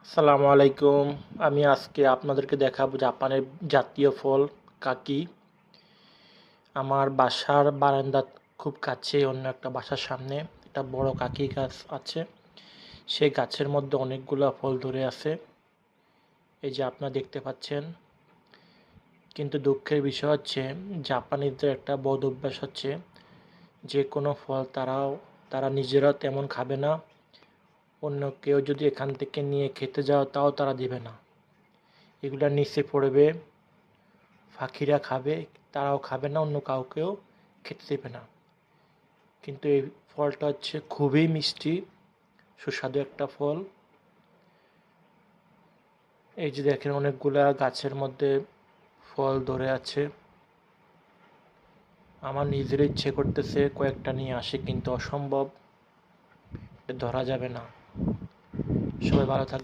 আসসালামু আলাইকুম। আমি আজকে আপনাদেরকে দেখাবো জাপানের জাতীয় ফল কাকি। আমার বাসার বারান্দার খুব কাছে অন্য একটা বাসার সামনে একটা বড় কাকি গাছ আছে। সেই গাছের মধ্যে অনেকগুলো ফল ধরে আছে, এই যে আপনারা দেখতে পাচ্ছেন। কিন্তু দুঃখের বিষয় হচ্ছে জাপানিদের একটা বদ অভ্যাস হচ্ছে, যে কোনো ফল তারা নিজেরা তেমন খাবে না, অন্য কেউ যদি এখান থেকে নিয়ে খেতে যাও তাও তারা দিবে না। এগুলা নিচে পড়বে, পাখিরা খাবে, তারাও খাবে না, অন্য কাউকেও খেতে দেবে না। কিন্তু এই ফলটা হচ্ছে খুবই মিষ্টি, সুস্বাদু একটা ফল। এই যে দেখেন অনেকগুলা গাছের মধ্যে ফল ধরে আছে। আমার নিজের ইচ্ছে করতেছে কয়েকটা নিয়ে আসি, কিন্তু অসম্ভব, ধরা যাবে না। সবাই ভালো থাকবে।